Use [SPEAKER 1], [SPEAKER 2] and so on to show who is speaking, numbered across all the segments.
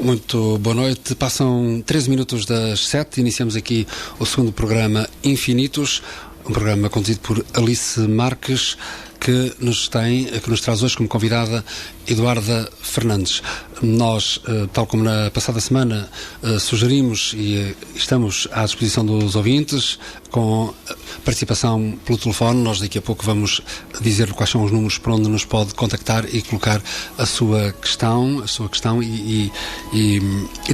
[SPEAKER 1] Muito boa noite. Passam 13 minutos das 7. Iniciamos aqui o segundo programa Infinitos, um programa conduzido por Alice Marques, que nos traz hoje como convidada Eduarda Fernandes. Nós, tal como na passada semana, sugerimos e estamos à disposição dos ouvintes com participação pelo telefone. Nós daqui a pouco vamos dizer quais são os números por onde nos pode contactar e colocar a sua questão e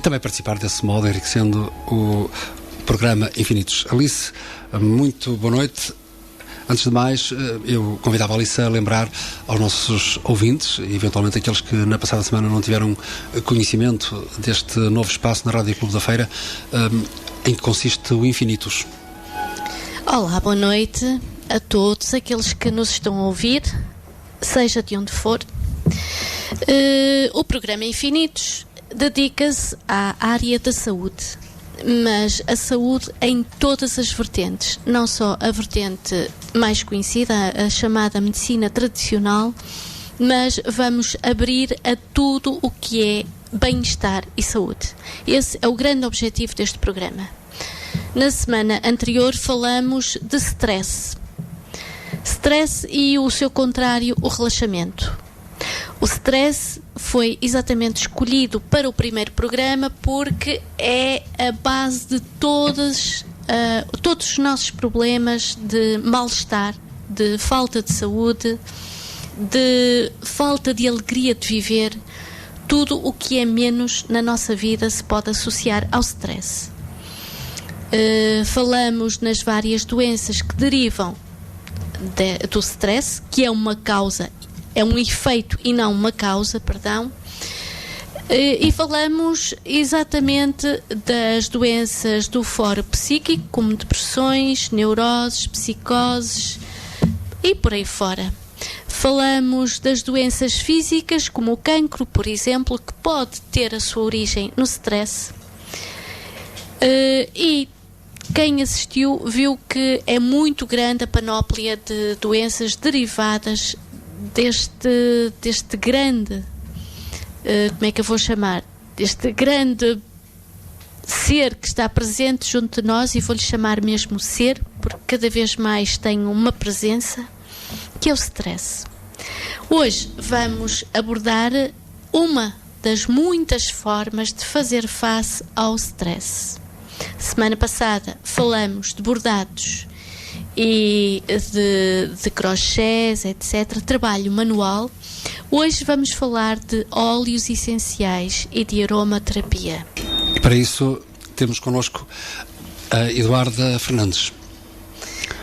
[SPEAKER 1] também participar desse modo, enriquecendo o programa Infinitos. Alice, muito boa noite. Antes de mais, eu convidava a Alice a lembrar aos nossos ouvintes, e eventualmente aqueles que na passada semana não tiveram conhecimento deste novo espaço na Rádio Clube da Feira, em que consiste o Infinitos.
[SPEAKER 2] Olá, boa noite a todos aqueles que nos estão a ouvir, seja de onde for. O programa Infinitos dedica-se à área da saúde, mas a saúde em todas as vertentes, não só a vertente mais conhecida, a chamada medicina tradicional, mas vamos abrir a tudo o que é bem-estar e saúde. Esse é o grande objetivo deste programa. Na semana anterior falamos de stress e o seu contrário, o relaxamento. O stress foi exatamente escolhido para o primeiro programa porque é a base de todos os nossos problemas de mal-estar, de falta de saúde, de falta de alegria de viver. Tudo o que é menos na nossa vida se pode associar ao stress. Falamos nas várias doenças que derivam do stress, que é uma causa, é um efeito e não uma causa, perdão. E falamos exatamente das doenças do foro psíquico, como depressões, neuroses, psicoses e por aí fora. Falamos das doenças físicas, como o cancro, por exemplo, que pode ter a sua origem no stress. E quem assistiu viu que é muito grande a panóplia de doenças derivadas deste grande, como é que eu vou chamar? Deste grande ser que está presente junto de nós, e vou-lhe chamar mesmo ser, porque cada vez mais tem uma presença, que é o stress. Hoje vamos abordar uma das muitas formas de fazer face ao stress. Semana passada falamos de bordados e de crochês, etc., trabalho manual. Hoje vamos falar de óleos essenciais e de aromaterapia.
[SPEAKER 1] E para isso temos connosco a Eduarda Fernandes.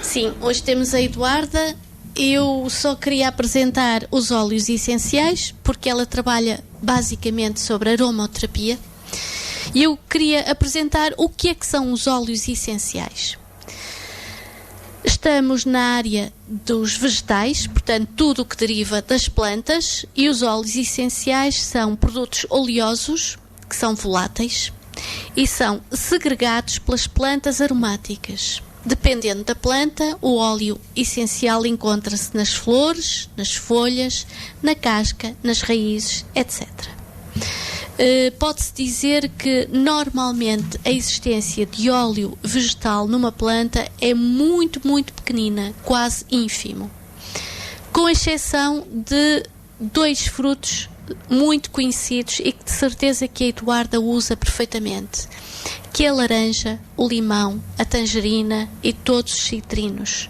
[SPEAKER 2] Sim, hoje temos a Eduarda. Eu só queria apresentar os óleos essenciais, porque ela trabalha basicamente sobre aromaterapia. E eu queria apresentar o que é que são os óleos essenciais. Estamos na área dos vegetais, portanto, tudo o que deriva das plantas, e os óleos essenciais são produtos oleosos, que são voláteis, e são segregados pelas plantas aromáticas. Dependendo da planta, o óleo essencial encontra-se nas flores, nas folhas, na casca, nas raízes, etc. Pode-se dizer que normalmente a existência de óleo vegetal numa planta é muito, muito pequenina, quase ínfimo, com exceção de 2 frutos muito conhecidos e que de certeza que a Eduarda usa perfeitamente, que é a laranja, o limão, a tangerina e todos os citrinos.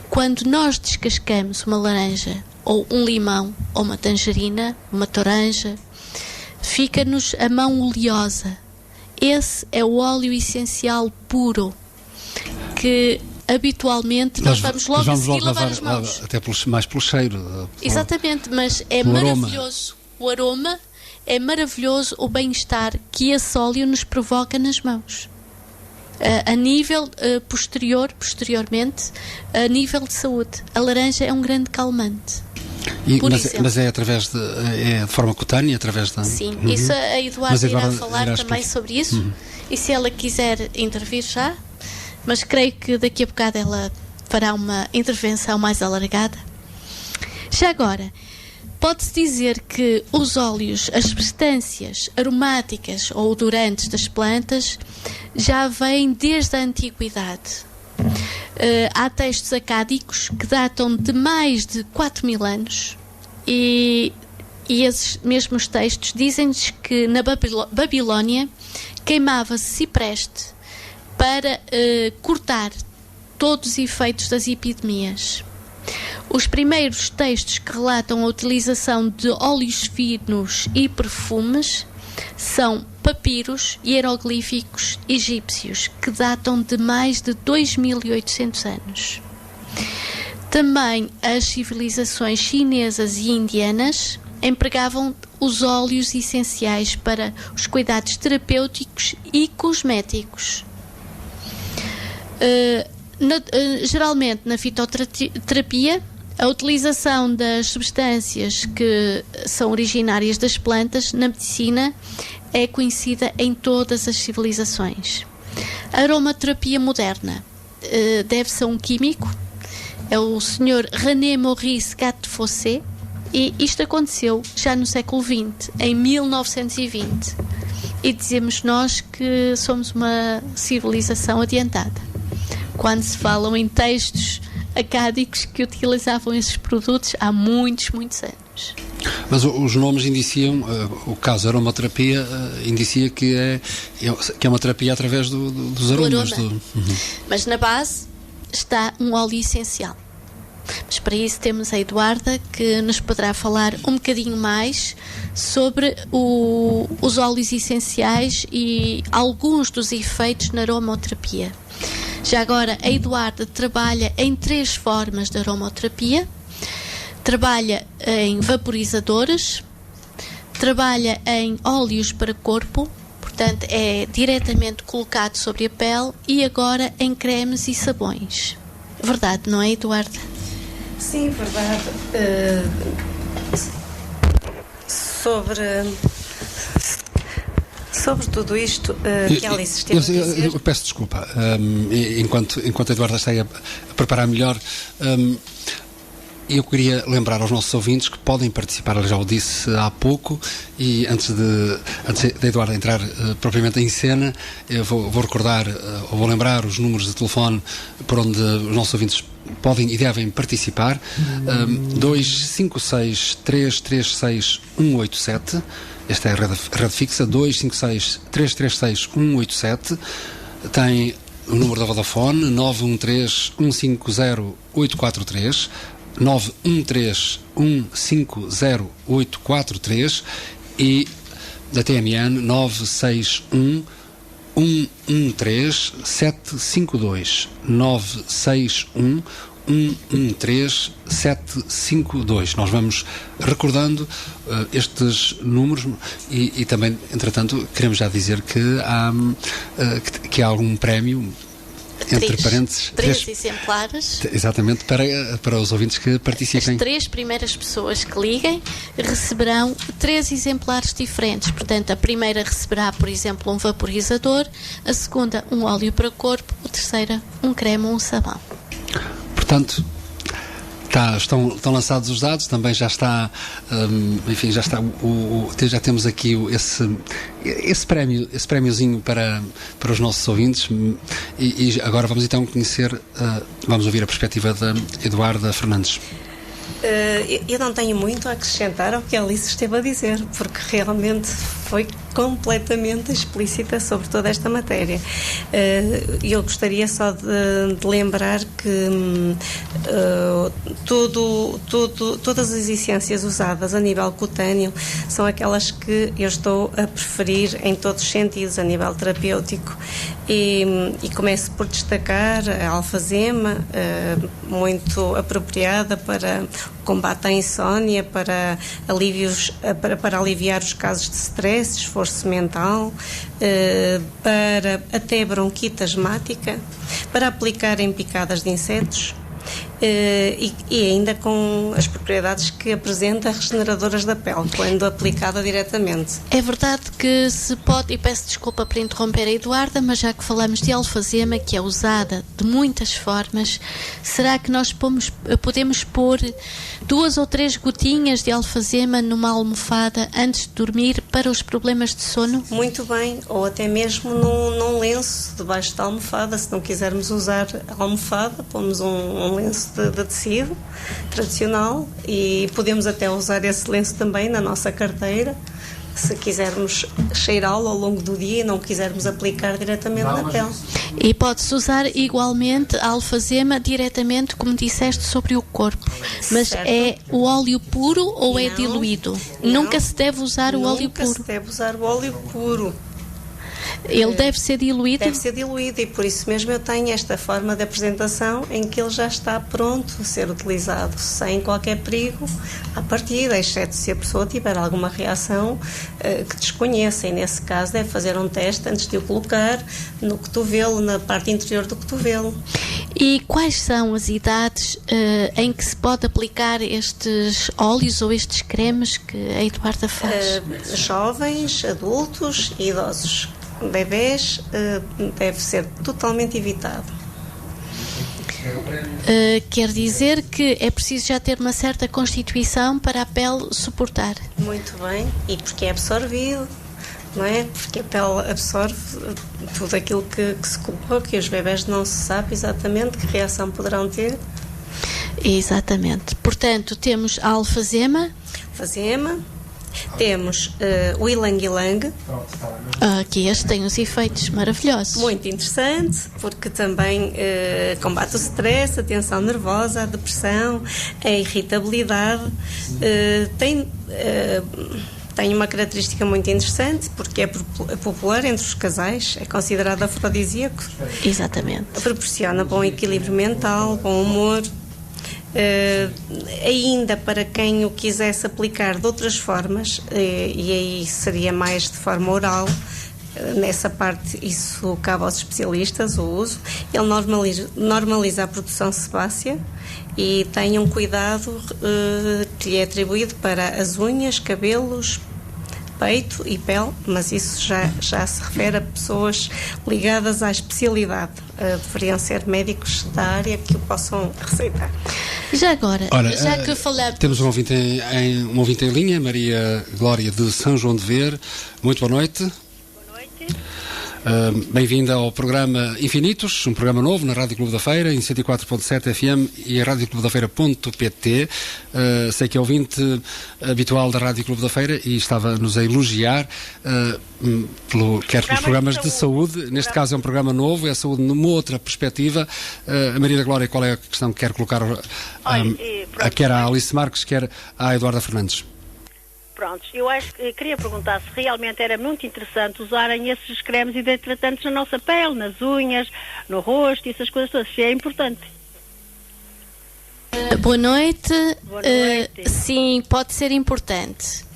[SPEAKER 2] Quando nós descascamos uma laranja ou um limão ou uma tangerina, uma toranja, fica-nos a mão oleosa. Esse é o óleo essencial puro, que habitualmente nós vamos logo a seguir lavar as mãos.
[SPEAKER 1] Até mais pelo cheiro.
[SPEAKER 2] Exatamente, mas é maravilhoso. O aroma é maravilhoso, o bem-estar que esse óleo nos provoca nas mãos. A nível posteriormente, a nível de saúde. A laranja é um grande calmante.
[SPEAKER 1] Mas é através de forma cutânea, através da...
[SPEAKER 2] Sim, isso a Eduarda irá falar também sobre isso. E se ela quiser intervir já, mas creio que daqui a bocado ela fará uma intervenção mais alargada. Já agora, Pode-se dizer que os óleos, as substâncias aromáticas ou odorantes das plantas já vêm desde a antiguidade. Há textos acádicos que datam de mais de 4.000 anos e esses mesmos textos dizem-nos que na Babilónia queimava-se cipreste para cortar todos os efeitos das epidemias. Os primeiros textos que relatam a utilização de óleos finos e perfumes são papiros hieroglíficos egípcios, que datam de mais de 2.800 anos. Também as civilizações chinesas e indianas empregavam os óleos essenciais para os cuidados terapêuticos e cosméticos. Geralmente na fitoterapia, a utilização das substâncias que são originárias das plantas na medicina é conhecida em todas as civilizações. A aromaterapia moderna deve-se a um químico, é o Sr. René Maurice Gattefossé, e isto aconteceu já no século XX, em 1920. E dizemos nós que somos uma civilização adiantada, quando se falam em textos acádicos que utilizavam esses produtos há muitos anos.
[SPEAKER 1] Mas os nomes indiciam, o caso da aromaterapia indicia que é uma terapia através dos aromas.
[SPEAKER 2] Mas na base está um óleo essencial. Mas para isso temos a Eduarda, que nos poderá falar um bocadinho mais sobre os óleos essenciais e alguns dos efeitos na aromaterapia. Já agora, a Eduarda trabalha em 3 formas de aromaterapia. Trabalha em vaporizadores, trabalha em óleos para corpo, portanto é diretamente colocado sobre a pele, e agora em cremes e sabões. Verdade, não é, Eduarda?
[SPEAKER 3] Sim, verdade. Sobre tudo isto que a Alice esteve a dizer...
[SPEAKER 1] Eu peço desculpa, enquanto a Eduarda está a preparar melhor, eu queria lembrar aos nossos ouvintes que podem participar, eu já o disse há pouco, e antes da Eduarda entrar propriamente em cena, eu vou recordar, ou vou lembrar os números de telefone por onde os nossos ouvintes podem e devem participar. 256 336 187. Esta é a rede fixa, 256 336 187. Tem o número da Vodafone, 913 150 843, 913 150 843, e da TMN 961 113 752, 961 113 752. Nós vamos recordando estes números e também, entretanto, queremos já dizer que há algum prémio, entre parênteses,
[SPEAKER 2] 3 exemplares.
[SPEAKER 1] Exatamente, para os ouvintes que participem.
[SPEAKER 2] As 3 primeiras pessoas que liguem receberão 3 exemplares diferentes. Portanto, a primeira receberá, por exemplo, um vaporizador, a segunda um óleo para corpo, a terceira um creme ou um sabão.
[SPEAKER 1] Portanto, estão lançados os dados, também já está, enfim, já já temos aqui esse prémiozinho para os nossos ouvintes, e agora vamos então vamos ouvir a perspectiva da Eduarda Fernandes.
[SPEAKER 3] Eu não tenho muito a acrescentar ao que a Alice esteve a dizer, porque realmente foi completamente explícita sobre toda esta matéria. Eu gostaria só de lembrar que todas as essências usadas a nível cutâneo são aquelas que eu estou a preferir em todos os sentidos, a nível terapêutico, e começo por destacar a alfazema, muito apropriada para o combate à insónia, para aliviar os casos de stress, esforço mental, para até bronquite asmática, para aplicar em picadas de insetos, e ainda com as propriedades que apresenta regeneradoras da pele, quando aplicada diretamente.
[SPEAKER 2] É verdade que se pode, e peço desculpa por interromper a Eduarda, mas já que falamos de alfazema, que é usada de muitas formas, será que nós podemos pôr 2 ou 3 gotinhas de alfazema numa almofada antes de dormir para os problemas de sono?
[SPEAKER 3] Muito bem, ou até mesmo num lenço debaixo da almofada. Se não quisermos usar a almofada, pomos um lenço de tecido tradicional, e podemos até usar esse lenço também na nossa carteira, se quisermos cheirá-lo ao longo do dia e não quisermos aplicar diretamente na pele.
[SPEAKER 2] E pode-se usar igualmente a alfazema diretamente, como disseste, sobre o corpo. Mas certo. É o óleo puro ou é diluído?
[SPEAKER 3] Não,
[SPEAKER 2] nunca se deve usar o óleo puro.
[SPEAKER 3] Nunca se deve usar o óleo puro.
[SPEAKER 2] Ele deve ser diluído?
[SPEAKER 3] Deve ser diluído, e por isso mesmo eu tenho esta forma de apresentação em que ele já está pronto a ser utilizado, sem qualquer perigo à partida, exceto se a pessoa tiver alguma reação que desconheça, e nesse caso deve fazer um teste antes de o colocar no cotovelo, na parte interior do cotovelo.
[SPEAKER 2] E quais são as idades em que se pode aplicar estes óleos ou estes cremes que a Eduarda faz?
[SPEAKER 3] Jovens, adultos e idosos. Bebés deve ser totalmente evitado.
[SPEAKER 2] Quer dizer que é preciso já ter uma certa constituição para a pele suportar.
[SPEAKER 3] Muito bem, e porque é absorvido, não é? Porque a pele absorve tudo aquilo que se coloca, e os bebés não se sabe exatamente que reação poderão ter.
[SPEAKER 2] Exatamente. Portanto, temos a alfazema.
[SPEAKER 3] Temos o ilang-ilang.
[SPEAKER 2] Que este tem uns efeitos maravilhosos.
[SPEAKER 3] Muito interessante, porque também combate o stress, a tensão nervosa, a depressão, a irritabilidade. Tem uma característica muito interessante, porque é popular entre os casais, é considerado afrodisíaco.
[SPEAKER 2] Exatamente.
[SPEAKER 3] Proporciona bom equilíbrio mental, bom humor. Ainda para quem o quisesse aplicar de outras formas, e aí seria mais de forma oral, nessa parte isso cabe aos especialistas o uso. Ele normaliza a produção sebácea e tem um cuidado que lhe é atribuído para as unhas, cabelos, peito e pele, mas isso já se refere a pessoas ligadas à especialidade. Deveriam ser médicos da área que o possam receitar.
[SPEAKER 2] Já agora, já que falamos...
[SPEAKER 1] Temos um ouvinte em linha, Maria Glória de São João de Ver. Muito boa noite.
[SPEAKER 4] Boa noite.
[SPEAKER 1] Bem-vinda ao programa Infinitos, um programa novo na Rádio Clube da Feira, em 104.7 FM e a radioclubedafeira.pt. Sei que é ouvinte habitual da Rádio Clube da Feira e estava-nos a elogiar quer pelos programas de saúde. Neste caso é um programa novo, é a saúde numa outra perspectiva. A Maria da Glória, qual é a questão que quer colocar quer à Alice Marques, quer à Eduarda Fernandes?
[SPEAKER 4] Pronto, eu acho que queria perguntar se realmente era muito interessante usarem esses cremes hidratantes na nossa pele, nas unhas, no rosto e essas coisas todas, se é importante.
[SPEAKER 2] Boa noite.
[SPEAKER 4] Boa noite.
[SPEAKER 2] Sim, pode ser importante.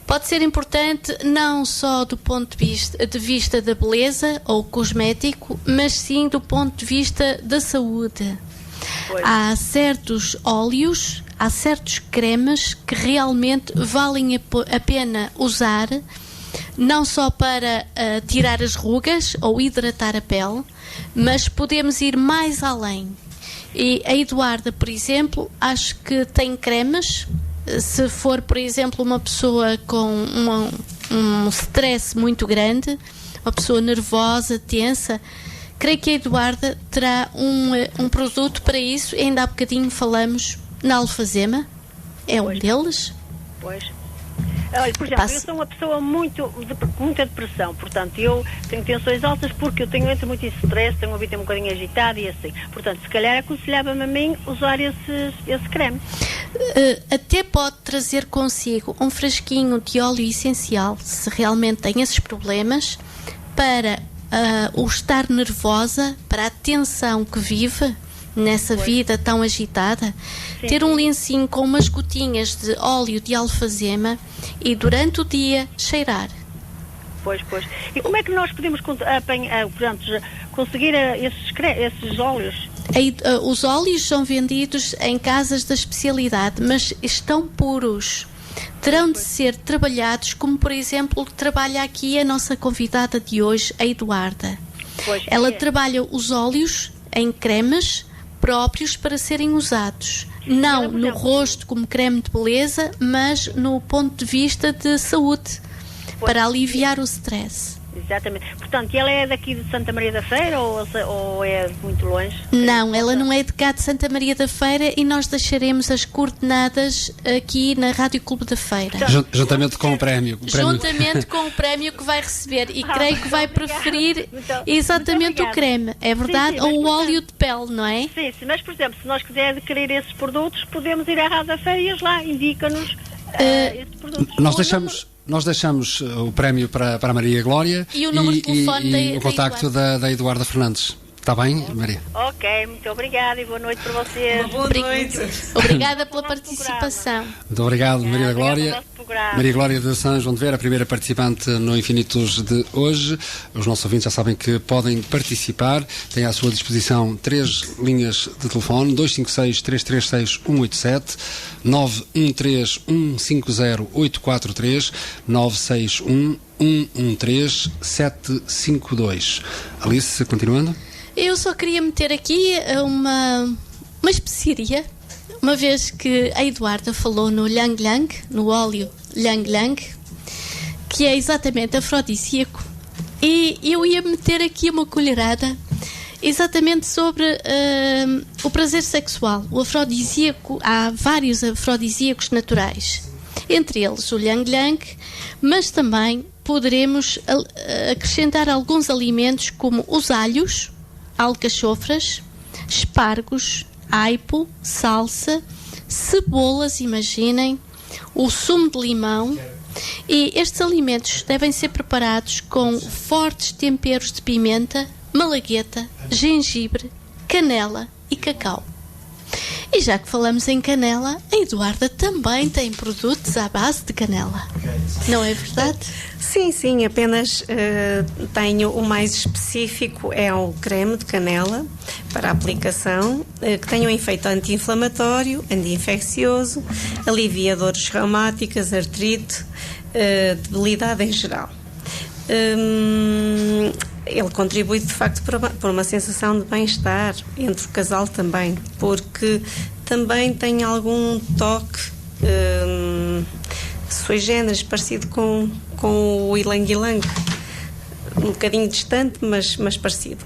[SPEAKER 2] Pode ser importante não só do ponto de vista da beleza ou cosmético, mas sim do ponto de vista da saúde.
[SPEAKER 4] Pois.
[SPEAKER 2] Há certos óleos, há certos cremes que realmente valem a pena usar, não só para tirar as rugas ou hidratar a pele, mas podemos ir mais além. E a Eduarda, por exemplo, acho que tem cremes. Se for, por exemplo, uma pessoa com um stress muito grande, uma pessoa nervosa, tensa, creio que a Eduarda terá um produto para isso. Ainda há bocadinho falamos na alfazema, é um deles.
[SPEAKER 4] Pois. Olha, por exemplo, eu sou uma pessoa com muita depressão, portanto, eu tenho tensões altas porque eu entro muito em stress, tenho uma vida um bocadinho agitada e assim. Portanto, se calhar aconselhava-me a mim usar esse creme.
[SPEAKER 2] Até pode trazer consigo um frasquinho de óleo essencial, se realmente tem esses problemas, para o estar nervosa, para a tensão que vive nessa vida tão agitada. Sim. Ter um lencinho com umas gotinhas de óleo de alfazema e durante o dia cheirar.
[SPEAKER 4] Pois. E como é que nós podemos conseguir esses óleos?
[SPEAKER 2] Os óleos são vendidos em casas da especialidade, mas estão puros. Terão de ser trabalhados, como por exemplo trabalha aqui a nossa convidada de hoje, a Eduarda. Ela trabalha os óleos em cremes próprios para serem usados. Não no rosto como creme de beleza, mas no ponto de vista de saúde, para aliviar o stress.
[SPEAKER 4] Exatamente. Portanto, ela é daqui de Santa Maria da Feira ou é muito longe?
[SPEAKER 2] Não, ela não é de cá de Santa Maria da Feira e nós deixaremos as coordenadas aqui na Rádio Clube da Feira.
[SPEAKER 1] Juntamente com o prémio.
[SPEAKER 2] Juntamente com o prémio que vai receber. E creio que vai preferir exatamente o creme, é verdade? Ou o óleo de pele, não é?
[SPEAKER 4] Sim, mas por exemplo, se nós quisermos adquirir esses produtos, podemos ir à Rádio da Feira e lá indica-nos esses produtos.
[SPEAKER 1] Nós deixamos o prémio para a Maria Glória
[SPEAKER 2] e o número de telefone
[SPEAKER 1] e o contacto da Eduarda Fernandes. Está bem, Maria?
[SPEAKER 4] Ok, muito obrigada e boa noite para vocês.
[SPEAKER 3] Boa noite.
[SPEAKER 2] Obrigada pela participação.
[SPEAKER 1] Muito obrigado, Maria Glória. Maria Glória de São João de Vera, a primeira participante no Infinitos de hoje. Os nossos ouvintes já sabem que podem participar. Têm à sua disposição 3 linhas de telefone: 256-336-187, 913-150-843, 961-113-752. Alice, continuando?
[SPEAKER 2] Eu só queria meter aqui uma especiaria, uma vez que a Eduarda falou no Ylang Ylang, no óleo Ylang Ylang, que é exatamente afrodisíaco, e eu ia meter aqui uma colherada exatamente sobre o prazer sexual. O afrodisíaco, há vários afrodisíacos naturais, entre eles o Ylang Ylang, mas também poderemos acrescentar alguns alimentos como os alhos, alcachofras, espargos, aipo, salsa, cebolas, imaginem, o sumo de limão. E estes alimentos devem ser preparados com fortes temperos de pimenta, malagueta, gengibre, canela e cacau. E já que falamos em canela, a Eduarda também tem produtos à base de canela. Não é verdade?
[SPEAKER 3] Sim, apenas tenho o mais específico, é o creme de canela para aplicação, que tem um efeito anti-inflamatório, anti-infeccioso, alivia dores reumáticas, artrite, debilidade em geral. Ele contribui de facto para uma sensação de bem-estar entre o casal também, porque também tem algum toque sui generis, parecido com o Ylang Ylang, um bocadinho distante, mas parecido.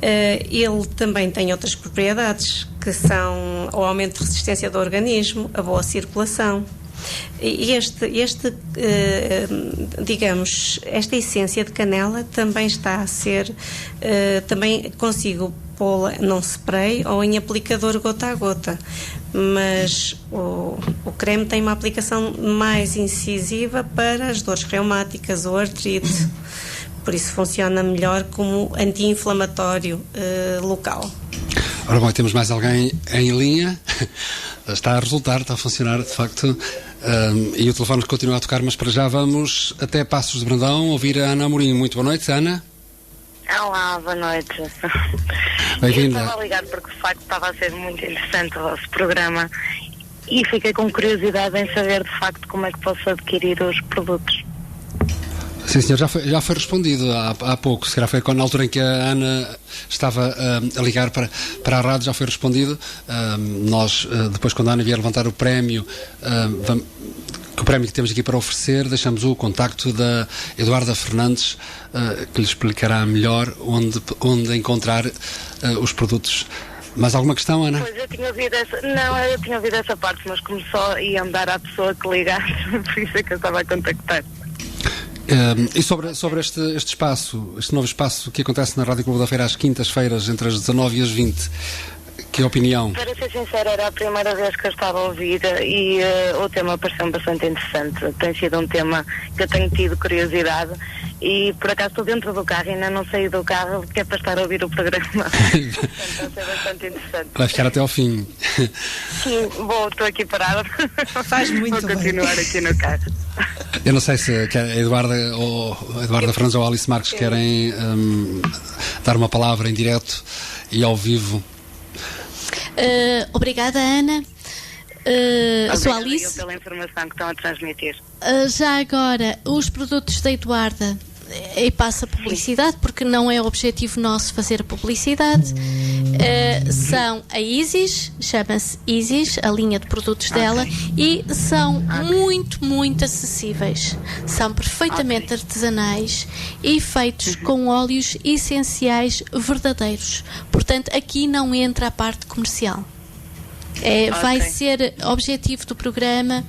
[SPEAKER 3] Ele também tem outras propriedades, que são o aumento de resistência do organismo, a boa circulação. E digamos, esta essência de canela também está a ser, também consigo pô-la num spray ou em aplicador gota a gota, mas o creme tem uma aplicação mais incisiva para as dores reumáticas ou artrite, por isso funciona melhor como anti-inflamatório local.
[SPEAKER 1] Ora bom, temos mais alguém em linha. Está a resultar, está a funcionar de facto, e o telefone continua a tocar, mas para já vamos até Passos de Brandão ouvir a Ana Amorim. Muito boa noite, Ana.
[SPEAKER 5] Olá, boa noite.
[SPEAKER 1] Bem-vinda.
[SPEAKER 5] Eu estava a ligar porque de facto estava a ser muito interessante o vosso programa e fiquei com curiosidade em saber de facto como é que posso adquirir os produtos.
[SPEAKER 1] Sim, senhor, já foi respondido há pouco. Se calhar foi na altura em que a Ana estava a ligar para a rádio, já foi respondido. Nós, depois, quando a Ana vier levantar o prémio, o prémio que temos aqui para oferecer, deixamos o contacto da Eduarda Fernandes, que lhe explicará melhor onde encontrar os produtos. Mais alguma questão, Ana?
[SPEAKER 5] Pois, eu tinha ouvido essa parte, mas como só ia dar à pessoa que ligasse, por isso é que eu estava a contactar.
[SPEAKER 1] E sobre este espaço, este novo espaço que acontece na Rádio Clube da Feira às quintas-feiras, entre as 19 e as 20, que opinião?
[SPEAKER 5] Para ser sincera, era a primeira vez que eu estava a ouvir e o tema pareceu-me bastante interessante. Tem sido um tema que eu tenho tido curiosidade e por acaso estou dentro do carro e ainda não saí do carro porque é para estar a ouvir o programa. Portanto, vai ser bastante interessante.
[SPEAKER 1] Vai ficar até ao fim.
[SPEAKER 5] Sim, estou aqui parada.
[SPEAKER 3] Faz muito
[SPEAKER 5] Vou continuar aqui no carro.
[SPEAKER 1] Eu não sei se a Eduarda Fernandes ou a Alice Marques querem dar uma palavra em direto e ao vivo.
[SPEAKER 2] Obrigada, Ana. Sou a Alice.
[SPEAKER 5] Obrigada pela informação que estão a transmitir.
[SPEAKER 2] Já agora, os produtos da Eduarda, e passa publicidade, porque não é objetivo nosso fazer publicidade, são a Isis, chama-se Isis, a linha de produtos dela, e são muito acessíveis. São perfeitamente artesanais e feitos com óleos essenciais verdadeiros. Portanto, aqui não entra a parte comercial. Vai ser objetivo do programa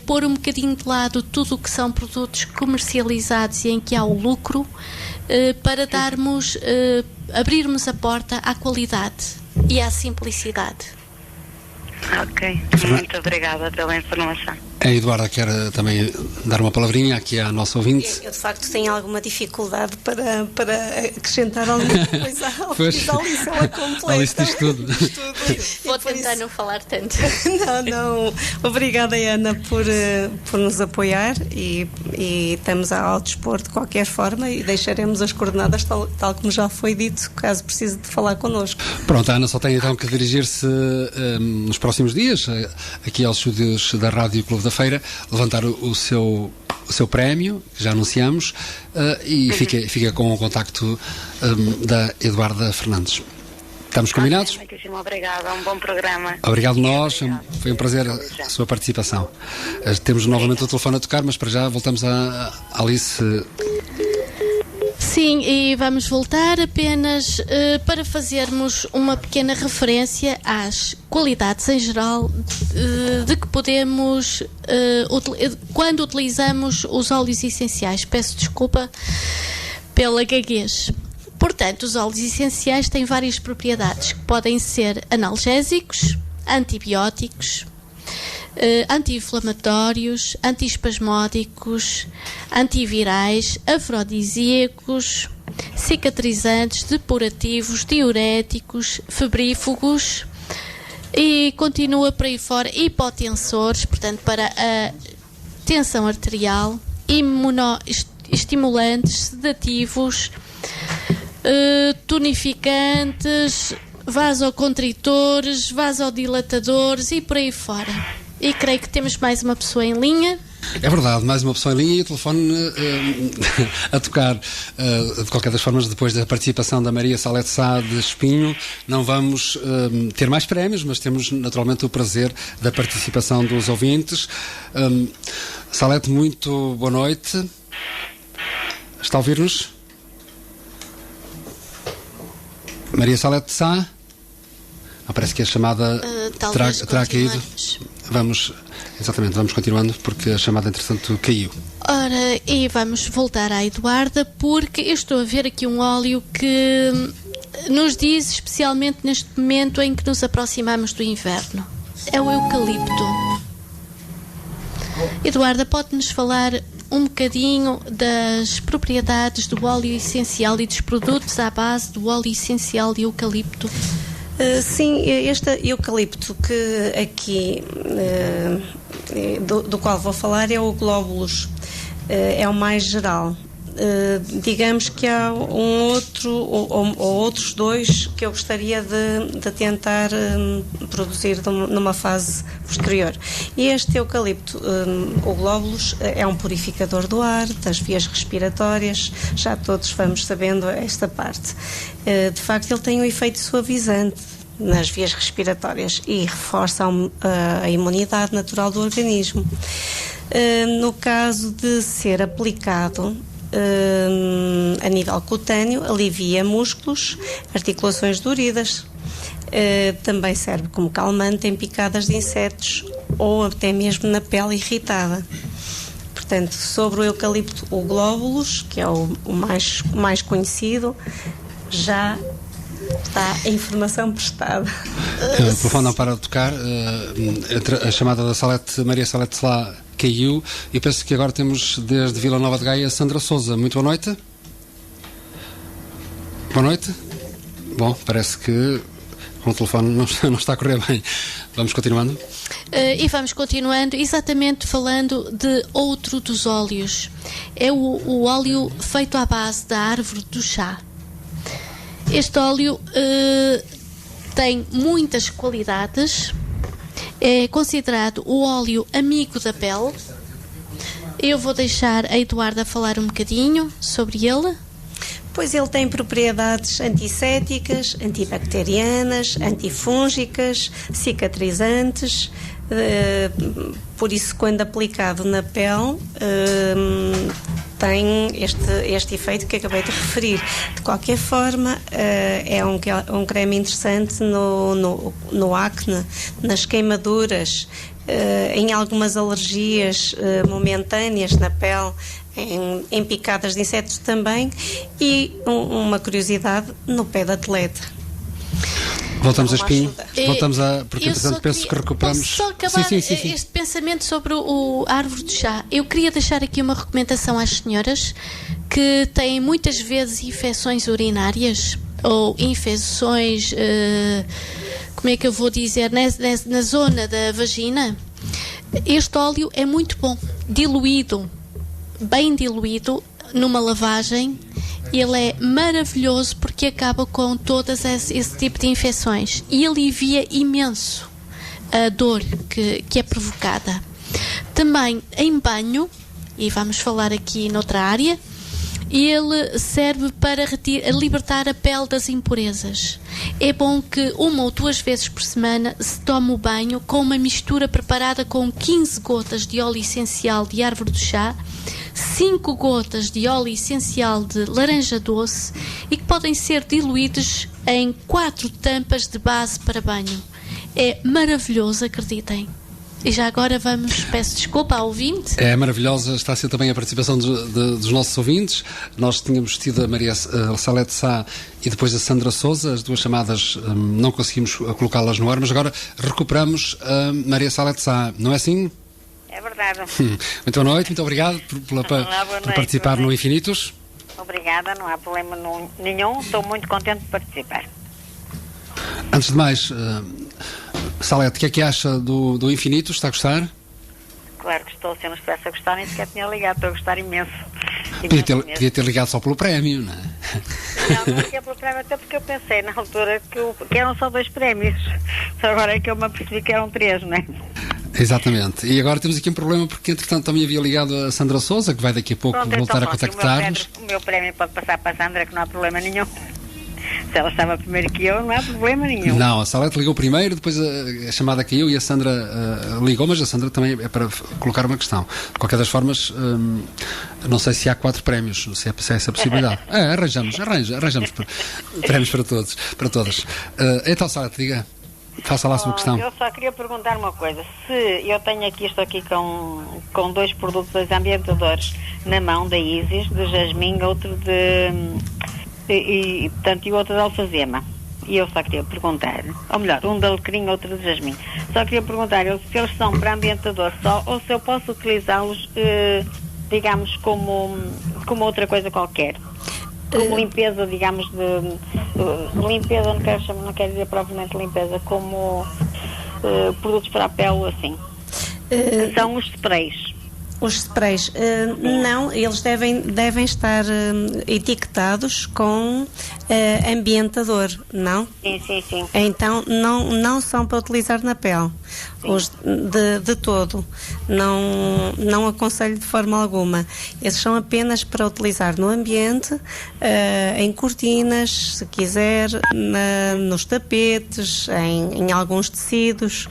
[SPEAKER 2] pôr um bocadinho de lado tudo o que são produtos comercializados e em que há o lucro, para abrirmos a porta à qualidade e à simplicidade.
[SPEAKER 5] Ok, muito obrigada pela informação.
[SPEAKER 1] A Eduarda quer também dar uma palavrinha aqui à nossa ouvinte.
[SPEAKER 3] Eu de facto tenho alguma dificuldade para acrescentar alguma coisa à Alice, ela completa.
[SPEAKER 1] Alice diz tudo.
[SPEAKER 2] Vou tentar não falar tanto.
[SPEAKER 3] Não. Obrigada, Ana, por nos apoiar e estamos ao dispor de qualquer forma e deixaremos as coordenadas tal como já foi dito, caso precise de falar connosco.
[SPEAKER 1] Pronto, a Ana só tem então que dirigir-se nos próximos dias aqui aos estúdios da Rádio Clube da Feira, levantar o seu prémio, que já anunciamos, e fica com o contacto da Eduarda Fernandes. Estamos combinados?
[SPEAKER 5] Muitíssimo obrigada, um bom programa.
[SPEAKER 1] Obrigado nós, foi um prazer a sua participação. Temos novamente o telefone a tocar, mas para já voltamos a Alice.
[SPEAKER 2] Sim, e vamos voltar apenas para fazermos uma pequena referência às qualidades em geral de que podemos, quando utilizamos os óleos essenciais. Peço desculpa pela gaguez. Portanto, os óleos essenciais têm várias propriedades, que podem ser analgésicos, antibióticos, anti-inflamatórios, antiespasmódicos, antivirais, afrodisíacos, cicatrizantes, depurativos, diuréticos, febrífugos, e continua por aí fora, hipotensores, portanto para a tensão arterial, imunoestimulantes, sedativos, tonificantes, vasocontritores, vasodilatadores e por aí fora. E creio que temos mais uma pessoa em linha.
[SPEAKER 1] É verdade, mais uma pessoa em linha e o telefone a tocar. De qualquer das formas, depois da participação da Maria Salete Sá de Espinho, não vamos ter mais prémios, mas temos naturalmente o prazer da participação dos ouvintes. Salete, muito boa noite. Está a ouvir-nos? Maria Salete Sá? Parece que a chamada terá caído. Vamos continuando, porque a chamada, entretanto, caiu.
[SPEAKER 2] Ora, e vamos voltar à Eduarda, porque eu estou a ver aqui um óleo que nos diz, especialmente neste momento em que nos aproximamos do inverno. É o eucalipto. Eduarda, pode-nos falar um bocadinho das propriedades do óleo essencial e dos produtos à base do óleo essencial de eucalipto?
[SPEAKER 3] Sim, este eucalipto que aqui do qual vou falar é o glóbulos, é o mais geral. Digamos que há um outro ou outros dois que eu gostaria de tentar produzir numa fase posterior. E este eucalipto, o glóbulos, é um purificador do ar, das vias respiratórias, já todos vamos sabendo esta parte. De facto, ele tem um efeito suavizante nas vias respiratórias e reforça a imunidade natural do organismo. No caso de ser aplicado a nível cutâneo, alivia músculos, articulações doridas, também serve como calmante em picadas de insetos ou até mesmo na pele irritada. Portanto, sobre o eucalipto, o glóbulos, que é o mais conhecido, já está a informação prestada.
[SPEAKER 1] O telefone não para de tocar. A chamada da Maria Salete Sá caiu e penso que agora temos desde Vila Nova de Gaia Sandra Sousa. Muito boa noite. Boa noite. Bom, parece que com o telefone não está a correr bem. Vamos continuando?
[SPEAKER 2] E vamos continuando, exatamente falando de outro dos óleos. É o óleo feito à base da árvore do chá. Este óleo tem muitas qualidades, é considerado o óleo amigo da pele. Eu vou deixar a Eduarda falar um bocadinho sobre ele.
[SPEAKER 3] Pois ele tem propriedades antissépticas, antibacterianas, antifúngicas, cicatrizantes. Por isso, quando aplicado na pele, tem este efeito que acabei de referir. De qualquer forma, é um creme interessante no acne, nas queimaduras, em algumas alergias momentâneas na pele, em picadas de insetos também, e uma curiosidade no pé de atleta.
[SPEAKER 1] Voltamos a espinho, porque entretanto penso que recuperamos.
[SPEAKER 2] Posso só acabar este pensamento sobre a árvore do chá? Eu queria deixar aqui uma recomendação às senhoras que têm muitas vezes infecções urinárias ou infecções, como é que eu vou dizer, na zona da vagina. Este óleo é muito bom, diluído, bem diluído, numa lavagem. Ele é maravilhoso porque acaba com todas esse tipo de infecções e alivia imenso a dor que é provocada. Também em banho, e vamos falar aqui noutra área, ele serve para libertar a pele das impurezas. É bom que 1 ou 2 vezes por semana se tome o banho com uma mistura preparada com 15 gotas de óleo essencial de árvore do chá, 5 gotas de óleo essencial de laranja doce e que podem ser diluídos em 4 tampas de base para banho. É maravilhoso, acreditem. E já agora peço desculpa ao ouvinte.
[SPEAKER 1] É maravilhosa, está a ser também a participação dos nossos ouvintes. Nós tínhamos tido a Maria Salete Sá e depois a Sandra Souza, as duas chamadas não conseguimos colocá-las no ar, mas agora recuperamos a Maria Salete Sá, não é assim?
[SPEAKER 6] É verdade.
[SPEAKER 1] Muito boa noite, muito obrigado por participar no Infinitos.
[SPEAKER 6] Obrigada, não há problema nenhum, estou muito contente de participar.
[SPEAKER 1] Antes de mais, Salete, o que acha do Infinitos? Está a gostar?
[SPEAKER 6] Claro que estou, se eu não estivesse a gostar, nem sequer tinha ligado, estou a gostar imenso.
[SPEAKER 1] Podia ter ligado só pelo prémio, não é?
[SPEAKER 6] Não liguei pelo prémio, até porque eu pensei na altura que eram só 2 prémios. Só agora é que eu me apercebi que eram 3, não é?
[SPEAKER 1] Exatamente. E agora temos aqui um problema porque, entretanto, também havia ligado a Sandra Souza, que vai daqui a pouco voltar a contactar-nos.
[SPEAKER 6] O meu prémio pode passar para a Sandra, que não há problema nenhum. Se ela estava primeiro que eu, não há problema nenhum.
[SPEAKER 1] Não, a Salete ligou primeiro, depois a chamada caiu e a Sandra ligou, mas a Sandra também é para colocar uma questão. De qualquer das formas, não sei se há 4 prémios, se é essa possibilidade. Arranjamos prémios para todas. Então, Salete, diga. Faça lá a sua questão.
[SPEAKER 6] Eu só queria perguntar uma coisa. Se eu estou aqui com 2 produtos, 2 ambientadores na mão, da Isis, de jasmim, outro e o outro de alfazema. E eu só queria perguntar, ou melhor, um de alecrim, outro de jasmim. Só queria perguntar se eles são para ambientador só ou se eu posso utilizá-los, digamos, como outra coisa qualquer. Como limpeza, digamos, de limpeza, não quero dizer propriamente limpeza, como produtos para a pele, assim. São os sprays.
[SPEAKER 3] Os sprays, não, eles devem estar etiquetados com ambientador, não?
[SPEAKER 6] Sim.
[SPEAKER 3] Então não são para utilizar na pele, os de todo. Não aconselho de forma alguma. Esses são apenas para utilizar no ambiente, em cortinas, se quiser, nos tapetes, em alguns tecidos,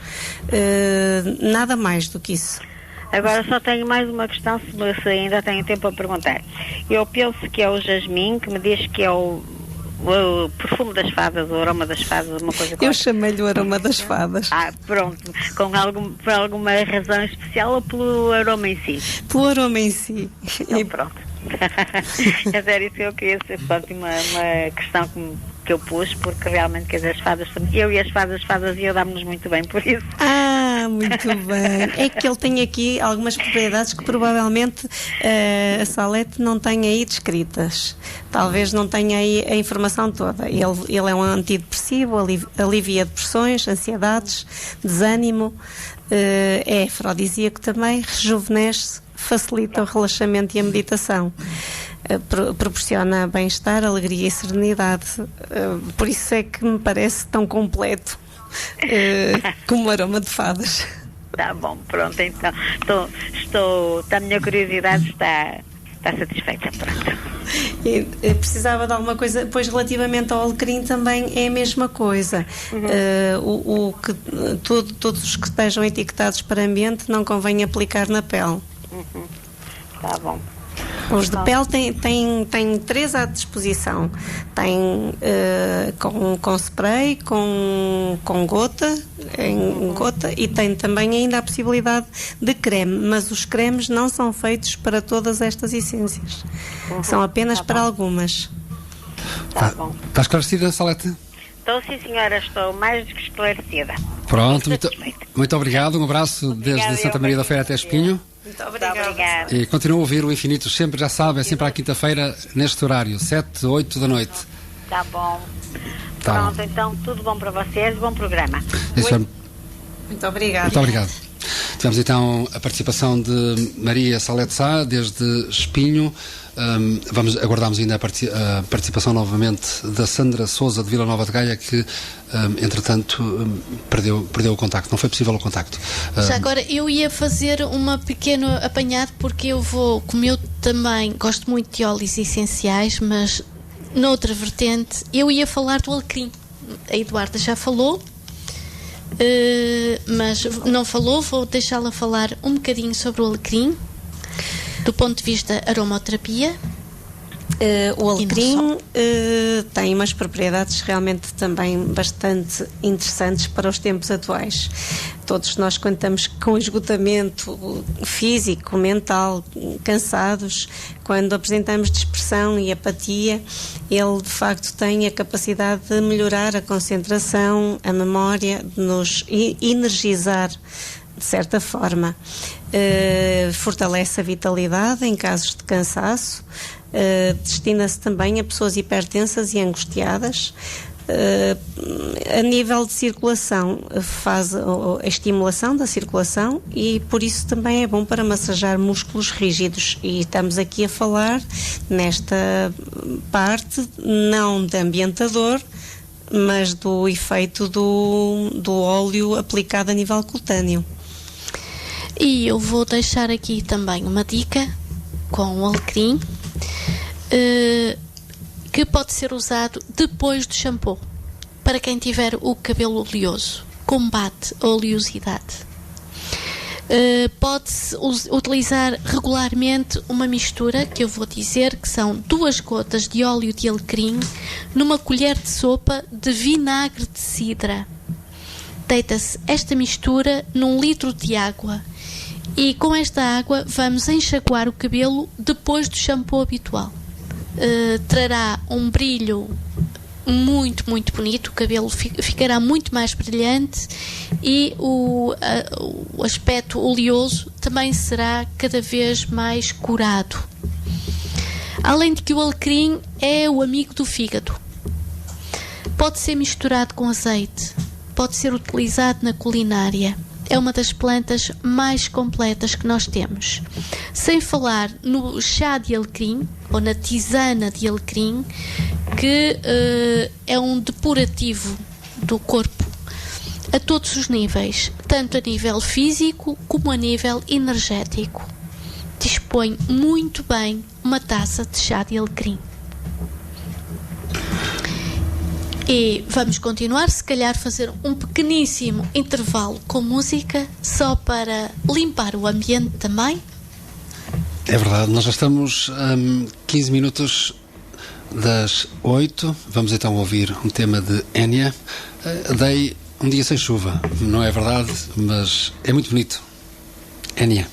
[SPEAKER 3] nada mais do que isso.
[SPEAKER 6] Agora só tenho mais uma questão, se ainda tenho tempo para perguntar. Eu penso que é o jasmim, que me diz que é o perfume das fadas, o aroma das fadas, uma coisa.
[SPEAKER 3] Eu chamei-lhe o aroma das fadas.
[SPEAKER 6] Pronto. Por alguma razão especial ou pelo aroma em si?
[SPEAKER 3] Pelo aroma em si.
[SPEAKER 6] Pronto. É sério, isso eu queria ser uma questão que eu pus, porque realmente, quer dizer, as fadas, eu e as fadas e eu damos-nos muito bem por isso.
[SPEAKER 3] Muito bem. É que ele tem aqui algumas propriedades que provavelmente a Salete não tem aí descritas. Talvez não tenha aí a informação toda. Ele é um antidepressivo, alivia depressões, ansiedades, desânimo, é afrodisíaco também, rejuvenesce, facilita o relaxamento e a meditação. proporciona bem-estar, alegria e serenidade. Por isso é que me parece tão completo como o aroma de fadas.
[SPEAKER 6] Tá bom, pronto, então a minha curiosidade está satisfeita, pronto.
[SPEAKER 3] E precisava de alguma coisa, pois relativamente ao alecrim também é a mesma coisa. Todos os que estejam etiquetados para ambiente não convém aplicar na pele.
[SPEAKER 6] Tá bom.
[SPEAKER 3] Os de pele têm 3 à disposição. Tem com spray, com gota, em gota, e tem também ainda a possibilidade de creme, mas os cremes não são feitos para todas estas essências. São apenas para algumas.
[SPEAKER 6] Tá bom.
[SPEAKER 1] Está esclarecida, Salete?
[SPEAKER 6] Estou, sim, senhora, estou mais do que esclarecida.
[SPEAKER 1] Pronto, muito obrigado. Um abraço desde Santa Maria da Feira até Espinho.
[SPEAKER 3] Muito obrigada.
[SPEAKER 1] E continuam a ouvir o Infinitos, sempre, já sabe, é sempre à quinta-feira, neste horário, 7, 8 da noite.
[SPEAKER 6] Tá bom.
[SPEAKER 1] Tá.
[SPEAKER 6] Pronto, então, tudo bom para vocês, bom programa.
[SPEAKER 3] Muito obrigada.
[SPEAKER 1] Muito obrigado. Tivemos então a participação de Maria Salete Sá, desde Espinho. Aguardamos ainda a participação novamente da Sandra Sousa, de Vila Nova de Gaia, que, entretanto, perdeu o contacto. Não foi possível o contacto.
[SPEAKER 2] Já agora, eu ia fazer uma pequeno apanhado, porque como eu também gosto muito de óleos essenciais, mas noutra vertente, eu ia falar do alecrim. A Eduarda já falou, mas não falou, vou deixá-la falar um bocadinho sobre o alecrim, do ponto de vista aromaterapia.
[SPEAKER 3] O alecrim tem umas propriedades realmente também bastante interessantes para os tempos atuais. Todos nós, quando estamos com esgotamento físico, mental, cansados, quando apresentamos dispersão e apatia, ele de facto tem a capacidade de melhorar a concentração, a memória, de nos energizar de certa forma. Fortalece a vitalidade em casos de cansaço. Destina-se também a pessoas hipertensas e angustiadas. A nível de circulação, faz a estimulação da circulação, e por isso também é bom para massajar músculos rígidos. E estamos aqui a falar nesta parte não de ambientador, mas do efeito do óleo aplicado a nível cutâneo.
[SPEAKER 2] E eu vou deixar aqui também uma dica com o alecrim, que pode ser usado depois do shampoo, para quem tiver o cabelo oleoso, combate a oleosidade. Pode-se utilizar regularmente uma mistura, que eu vou dizer que são 2 gotas de óleo de alecrim numa colher de sopa de vinagre de cidra. Deita-se esta mistura num litro de água, e com esta água vamos enxaguar o cabelo depois do shampoo habitual. Trará um brilho muito, muito bonito, o cabelo ficará muito mais brilhante, e o aspecto oleoso também será cada vez mais curado. Além de que o alecrim é o amigo do fígado. Pode ser misturado com azeite, pode ser utilizado na culinária. É uma das plantas mais completas que nós temos. Sem falar no chá de alecrim, ou na tisana de alecrim, que é um depurativo do corpo a todos os níveis, tanto a nível físico como a nível energético. Dispõe muito bem uma taça de chá de alecrim. E vamos continuar, se calhar fazer um pequeníssimo intervalo com música, só para limpar o ambiente também.
[SPEAKER 1] É verdade, nós já estamos 15 minutos das 8. Vamos então ouvir um tema de Enya. Dei um dia sem chuva, não é verdade, mas é muito bonito. Enya.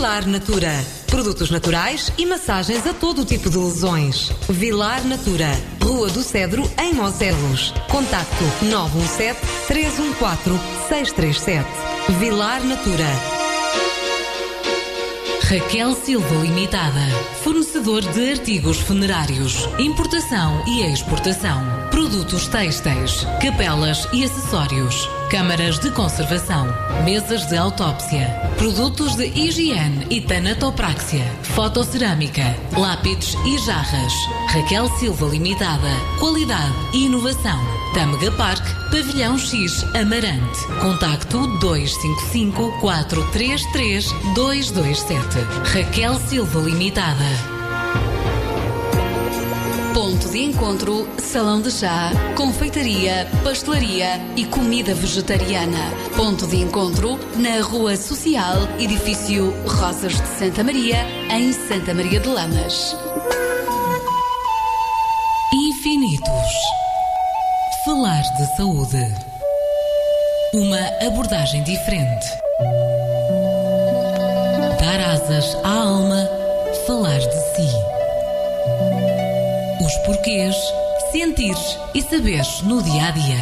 [SPEAKER 7] Vilar Natura. Produtos naturais e massagens a todo tipo de lesões. Vilar Natura. Rua do Cedro, em Mozerlos. Contacto 917-314-637. Vilar Natura.
[SPEAKER 8] Raquel Silva Limitada, fornecedor de artigos funerários, importação e exportação, produtos têxteis, capelas e acessórios, câmaras de conservação, mesas de autópsia, produtos de higiene e tanatopraxia, fotosserâmica, lápides e jarras. Raquel Silva Limitada, qualidade e inovação. Tâmega Parque, Pavilhão X, Amarante. Contacto 255-433-227. Raquel Silva Limitada. Ponto de encontro, salão de chá, confeitaria, pastelaria e comida vegetariana. Ponto de encontro na Rua Social, edifício Rosas de Santa Maria, em Santa Maria de Lamas. Infinitos. Falar de saúde. Uma abordagem diferente. Dar asas à alma, falar de si. Os porquês, sentires e saberes no dia-a-dia.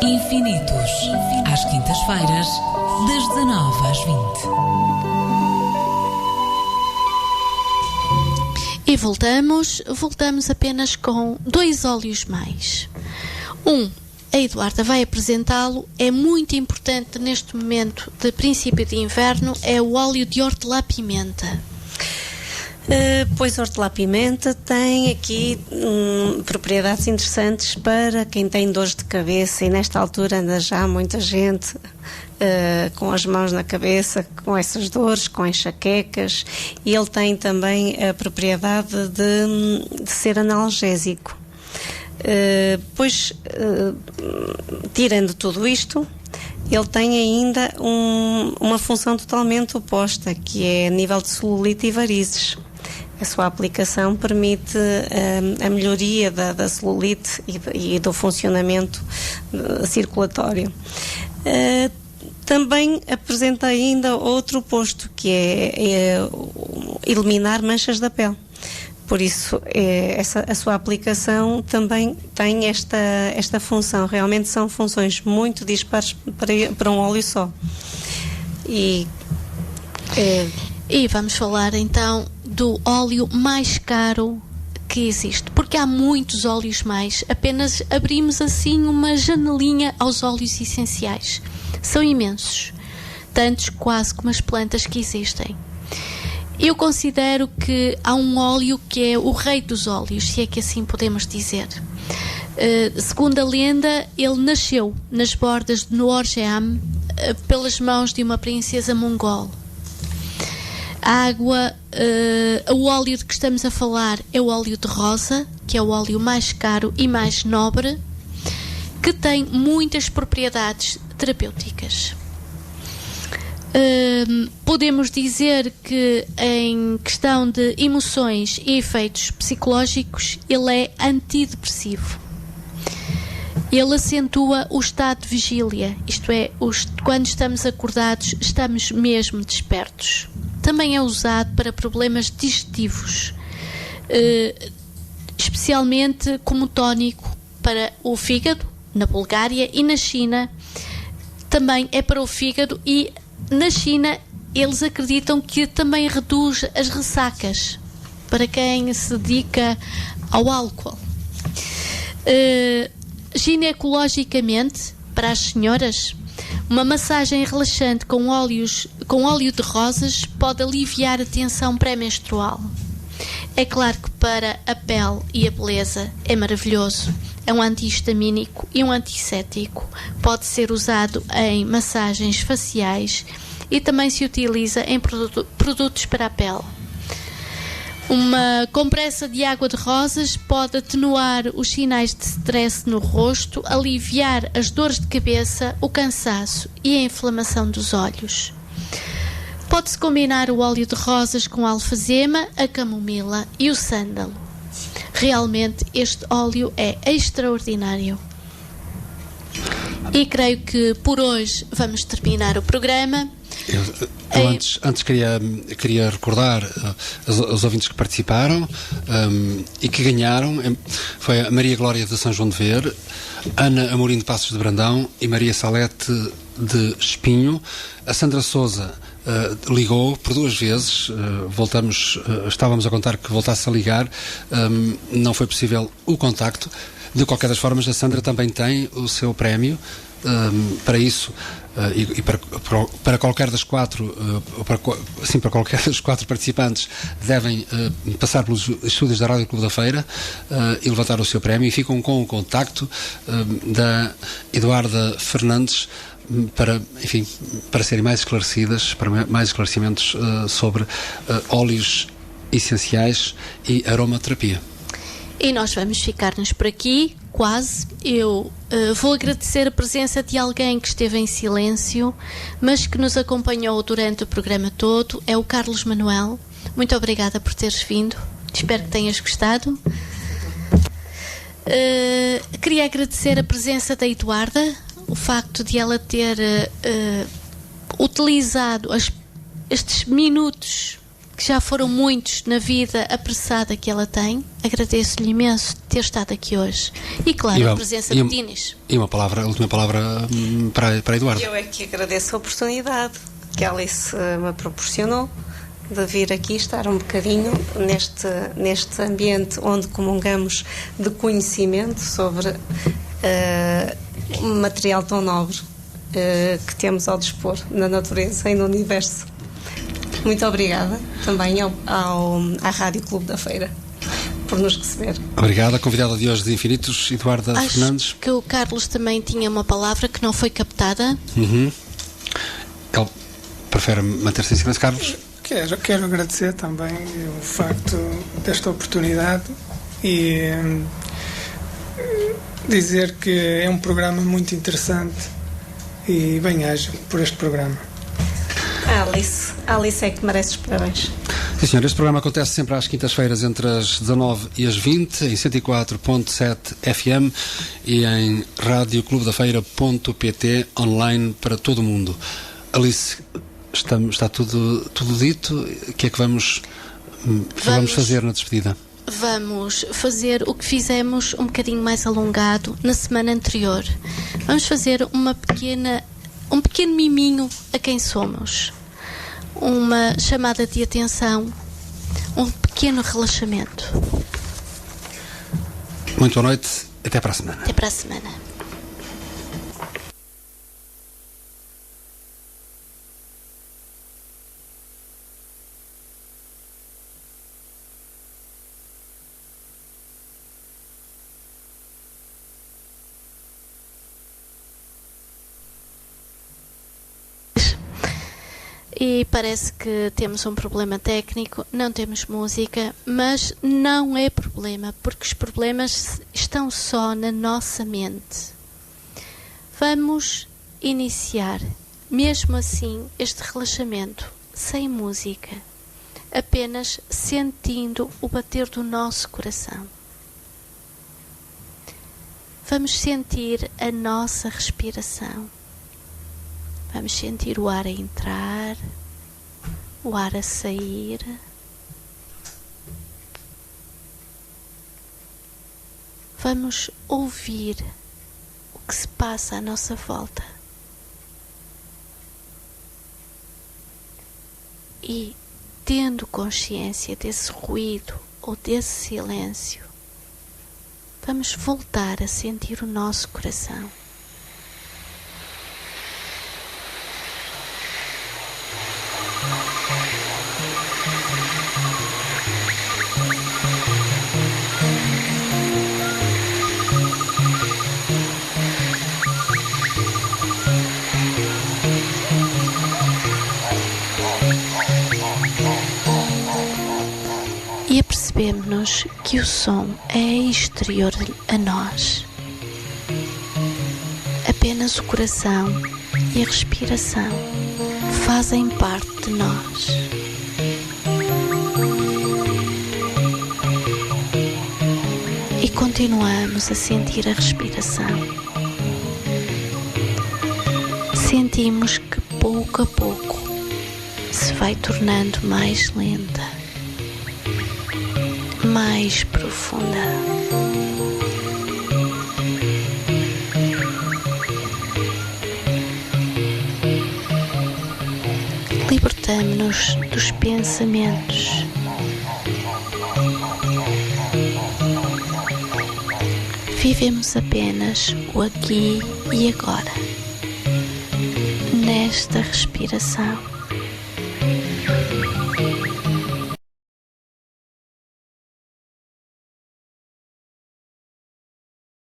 [SPEAKER 8] Infinitos. Às quintas-feiras, das 19 às 20.
[SPEAKER 2] E voltamos apenas com 2 óleos mais. A Eduarda vai apresentá-lo, é muito importante neste momento de princípio de inverno, é o óleo de hortelã-pimenta.
[SPEAKER 3] Pois hortelã-pimenta tem aqui propriedades interessantes para quem tem dores de cabeça, e nesta altura anda já muita gente com as mãos na cabeça, com essas dores, com enxaquecas, e ele tem também a propriedade de ser analgésico. Tirando tudo isto, ele tem ainda uma função totalmente oposta, que é a nível de celulite e varizes. A sua aplicação permite a melhoria da celulite e do funcionamento circulatório. Também apresenta ainda outro oposto, que é eliminar manchas da pele. Por isso, a sua aplicação também tem esta função. Realmente são funções muito dispares para um óleo só. E
[SPEAKER 2] vamos falar então do óleo mais caro que existe, porque há muitos óleos mais. Apenas abrimos assim uma janelinha aos óleos essenciais. São imensos, tantos quase como as plantas que existem. Eu considero que há um óleo que é o rei dos óleos, se é que assim podemos dizer. Segundo a lenda, ele nasceu nas bordas de Noorjeam pelas mãos de uma princesa mongol. O óleo de que estamos a falar é o óleo de rosa, que é o óleo mais caro e mais nobre, que tem muitas propriedades terapêuticas. Podemos dizer que em questão de emoções e efeitos psicológicos ele é antidepressivo. Ele acentua o estado de vigília, isto é, quando estamos acordados estamos mesmo despertos. Também é usado para problemas digestivos, especialmente como tónico para o fígado, na Bulgária, e na China também é para o fígado, e na China eles acreditam que também reduz as ressacas para quem se dedica ao álcool. Ginecologicamente, para as senhoras, uma massagem relaxante com óleo de rosas pode aliviar a tensão pré-menstrual. É claro que para a pele e a beleza é maravilhoso. É um antihistamínico e um antisséptico. Pode ser usado em massagens faciais e também se utiliza em produtos para a pele. Uma compressa de água de rosas pode atenuar os sinais de stress no rosto, aliviar as dores de cabeça, o cansaço e a inflamação dos olhos. Pode-se combinar o óleo de rosas com a alfazema, a camomila e o sândalo. Realmente este óleo é extraordinário. E creio que por hoje vamos terminar o programa.
[SPEAKER 1] Eu antes queria recordar os ouvintes que participaram e que ganharam. Foi a Maria Glória de São João de Ver, Ana Amorim de Passos de Brandão e Maria Salete de Espinho. A Sandra Sousa ligou por 2 vezes, estávamos a contar que voltasse a ligar, não foi possível o contacto. De qualquer das formas, a Sandra também tem o seu prémio. Para isso, e para qualquer das 4 para qualquer das 4 participantes, devem passar pelos estúdios da Rádio Clube da Feira e levantar o seu prémio, e ficam com o contacto da Eduarda Fernandes para serem mais esclarecidas, para mais esclarecimentos sobre óleos essenciais e aromaterapia.
[SPEAKER 2] E nós vamos ficar-nos por aqui, quase. Eu vou agradecer a presença de alguém que esteve em silêncio, mas que nos acompanhou durante o programa todo. É o Carlos Manuel. Muito obrigada por teres vindo. Espero que tenhas gostado. Queria agradecer a presença da Eduarda, o facto de ela ter utilizado estes minutos, que já foram muitos, na vida apressada que ela tem. Agradeço-lhe imenso ter estado aqui hoje. E claro, a presença de Dinis.
[SPEAKER 1] E a última palavra para a Eduarda.
[SPEAKER 3] Eu é que agradeço a oportunidade que a Alice me proporcionou de vir aqui estar um bocadinho neste ambiente onde comungamos de conhecimento sobre um material tão nobre que temos ao dispor na natureza e no universo. Muito obrigada também à Rádio Clube da Feira por nos receber.
[SPEAKER 1] Obrigada. A convidada de hoje de Infinitos, Eduarda Fernandes.
[SPEAKER 2] Acho que o Carlos também tinha uma palavra que não foi captada.
[SPEAKER 1] Ele prefere manter-se em silêncio, Carlos?
[SPEAKER 9] Quero agradecer também o facto desta oportunidade e dizer que é um programa muito interessante e bem-aja por este programa.
[SPEAKER 3] A Alice é que merece os parabéns.
[SPEAKER 1] Sim, senhor. Este programa acontece sempre às quintas-feiras entre as 19 e as 20 em 104.7 FM e em radioclubedafeira.pt online para todo o mundo. Alice, está tudo dito? O que é que vamos fazer na despedida?
[SPEAKER 2] Vamos fazer o que fizemos um bocadinho mais alongado na semana anterior. Vamos fazer um pequeno miminho a quem somos, uma chamada de atenção, um pequeno relaxamento.
[SPEAKER 1] Muito boa noite, até para a semana.
[SPEAKER 2] Até para a semana. E parece que temos um problema técnico, não temos música, mas não é problema, porque os problemas estão só na nossa mente. Vamos iniciar, mesmo assim, este relaxamento, sem música, apenas sentindo o bater do nosso coração. Vamos sentir a nossa respiração. Vamos sentir o ar a entrar, o ar a sair. Vamos ouvir o que se passa à nossa volta. E, tendo consciência desse ruído ou desse silêncio, vamos voltar a sentir o nosso coração. E apercebemos-nos que o som é exterior a nós. Apenas o coração e a respiração fazem parte de nós. E continuamos a sentir a respiração. Sentimos que pouco a pouco, se vai tornando mais lenta, mais profunda. Libertamo-nos dos pensamentos. Vivemos apenas o aqui e agora, nesta respiração.